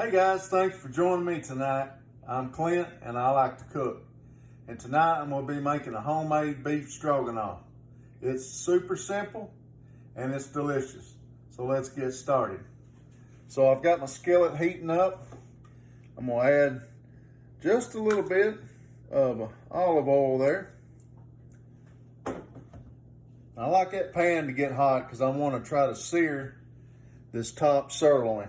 Hey guys, thanks for joining me tonight. I'm Clint and I like to cook. And tonight I'm going to be making a homemade beef stroganoff. It's super simple and it's delicious. So let's get started. So I've got my skillet heating up. I'm going to add just a little bit of olive oil there. I like that pan to get hot because I want to try to sear this top sirloin.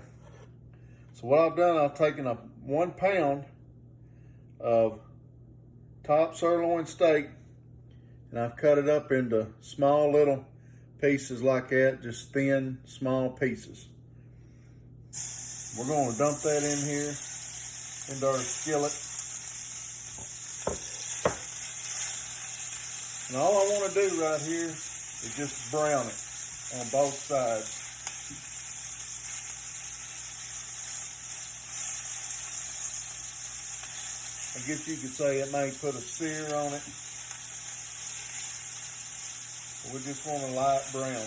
So what I've done, I've taken 1 pound of top sirloin steak and I've cut it up into small little pieces like that, just thin, small pieces. We're going to dump that in here into our skillet. And all I want to do right here is just brown it on both sides. I guess you could say it may put a sear on it. We just want a light brown.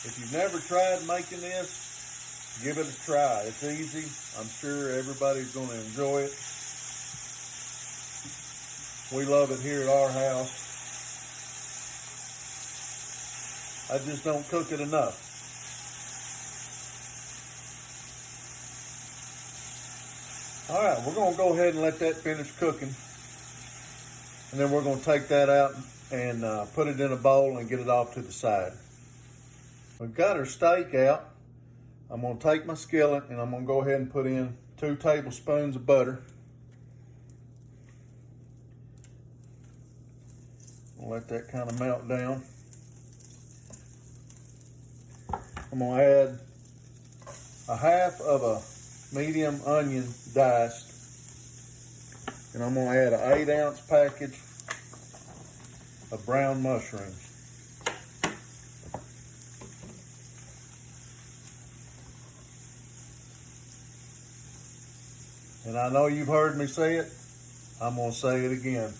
If you've never tried making this, give it a try. It's easy. I'm sure everybody's going to enjoy it. We love it here at our house. I just don't cook it enough. All right, we're going to go ahead and let that finish cooking. And then we're going to take that out and put it in a bowl and get it off to the side. We've got our steak out. I'm going to take my skillet and I'm going to go ahead and put in 2 tablespoons of butter. I'll let that kind of melt down. I'm going to add a half of a medium onion diced. And I'm going to add an 8-ounce package of brown mushrooms. And I know you've heard me say it. I'm going to say it again.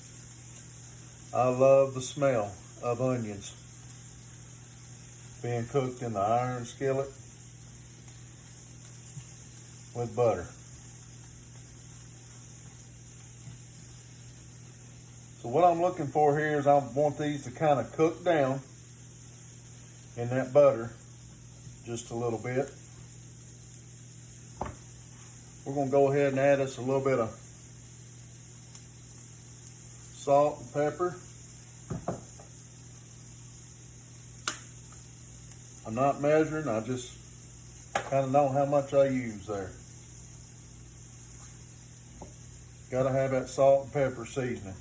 I love the smell of onions being cooked in the iron skillet with butter. So what I'm looking for here is I want these to kind of cook down in that butter just a little bit. We're going to go ahead and add us a little bit of salt and pepper. I'm not measuring, I just kind of know how much I use there. Got to have that salt and pepper seasoning.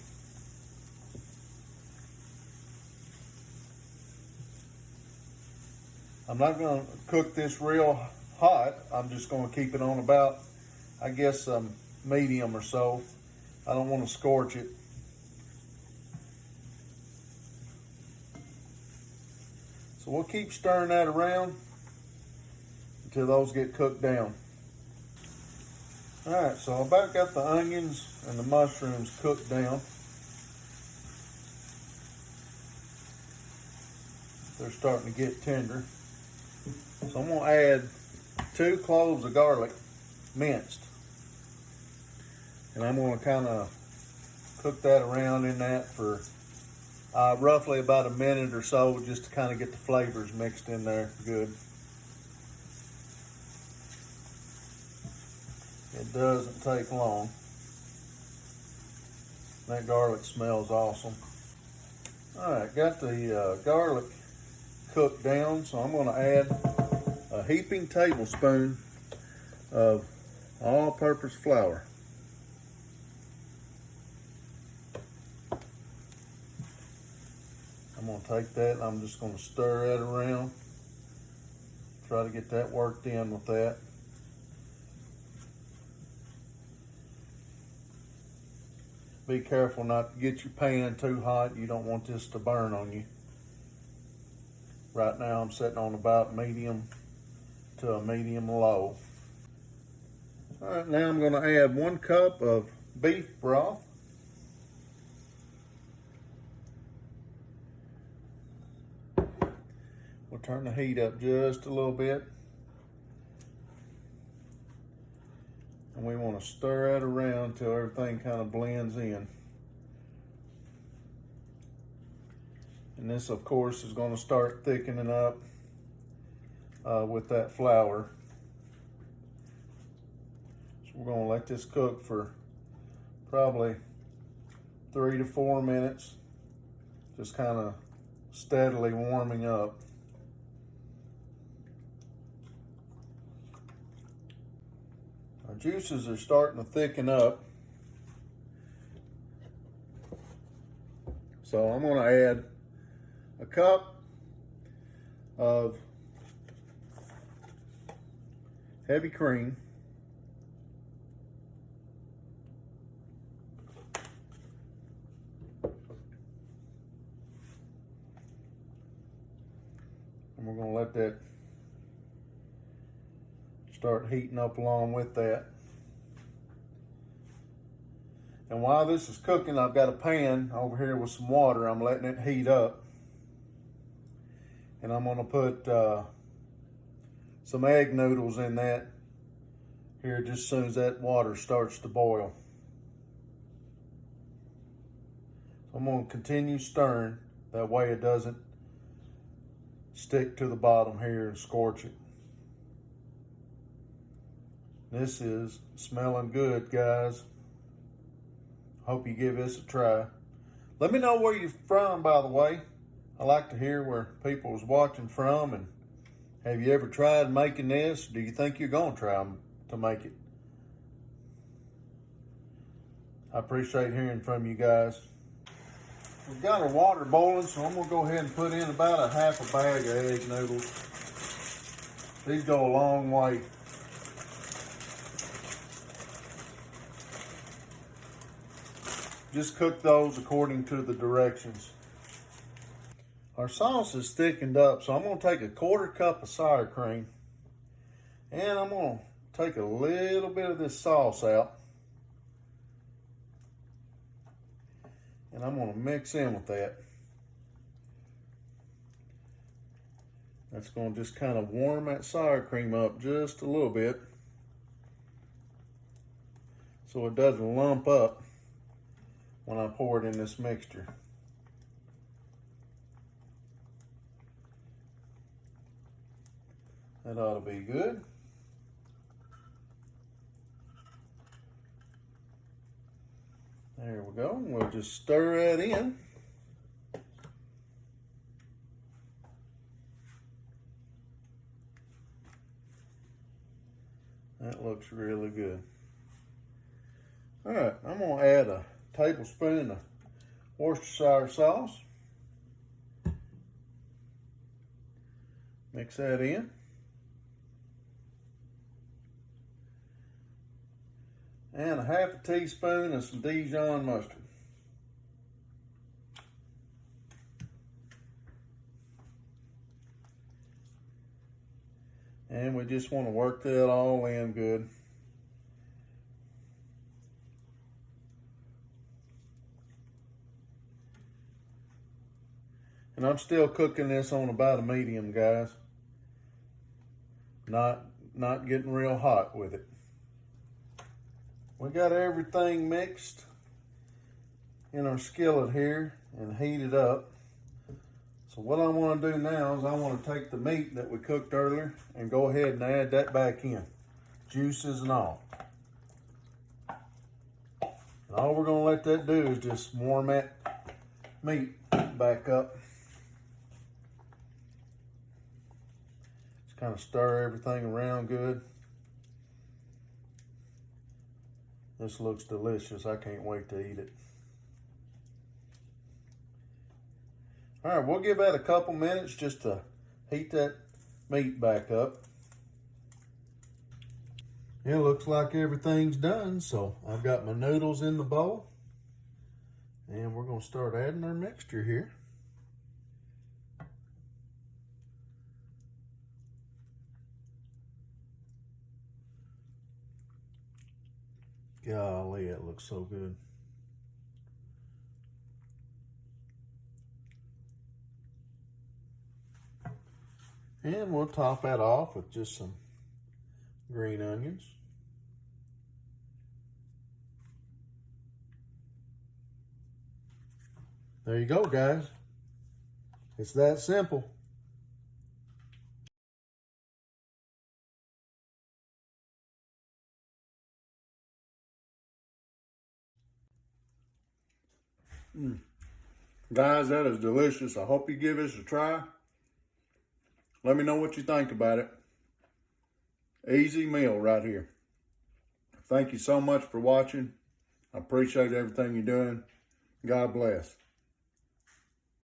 I'm not going to cook this real hot. I'm just going to keep it on about, I guess, medium or so. I don't want to scorch it. So we'll keep stirring that around until those get cooked down. All right, so I about got the onions and the mushrooms cooked down. They're starting to get tender. So I'm going to add 2 cloves of garlic, minced. And I'm going to kind of cook that around in that for roughly about a minute or so, just to kind of get the flavors mixed in there good. It doesn't take long. That garlic smells awesome. All right, got the garlic cooked down, so I'm going to add a heaping tablespoon of all-purpose flour. I'm going to take that and I'm just going to stir that around. Try to get that worked in with that. Be careful not to get your pan too hot. You don't want this to burn on you. Right now I'm setting on about medium to a medium low. All right, now I'm going to add 1 cup of beef broth. turn the heat up just a little bit. And we want to stir it around until everything kind of blends in. And this, of course, is going to start thickening up with that flour. So we're going to let this cook for probably 3 to 4 minutes, just kind of steadily warming up. Our juices are starting to thicken up. So I'm going to add a cup of heavy cream. And we're going to let that start heating up along with that. And while this is cooking, I've got a pan over here with some water. I'm letting it heat up. And I'm going to put some egg noodles in that here just as soon as that water starts to boil. So I'm going to continue stirring. That way it doesn't stick to the bottom here and scorch it. This is smelling good, guys. Hope you give this a try. Let me know where you're from, by the way. I like to hear where people is watching from, and have you ever tried making this? Do you think you're gonna try to make it? I appreciate hearing from you guys. We've got our water boiling, so I'm gonna go ahead and put in about a half a bag of egg noodles. These go a long way. Just cook those according to the directions. Our sauce is thickened up, so I'm going to take a 1/4 cup of sour cream, and I'm going to take a little bit of this sauce out, and I'm going to mix in with that. That's going to just kind of warm that sour cream up just a little bit so it doesn't lump up when I pour it in this mixture. That ought to be good. There we go. We'll just stir that in. That looks really good. All right, I'm going to add a tablespoon of Worcestershire sauce. Mix that in. And a half a teaspoon of some Dijon mustard. And we just want to work that all in good. And I'm still cooking this on about a medium, guys. Not getting real hot with it. We got everything mixed in our skillet here and heated up. So what I want to do now is I want to take the meat that we cooked earlier and go ahead and add that back in, juices and all. And all we're going to let that do is just warm that meat back up. Just kind of stir everything around good. This looks delicious. I can't wait to eat it. All right, we'll give that a couple minutes just to heat that meat back up. It looks like everything's done, so I've got my noodles in the bowl. And we're going to start adding our mixture here. Golly, it looks so good. And we'll top that off with just some green onions. There you go, guys. It's that simple. Guys, that is delicious. I hope you give this a try. Let me know what you think about it. Easy meal right here. Thank you so much for watching. I appreciate everything you're doing. God bless.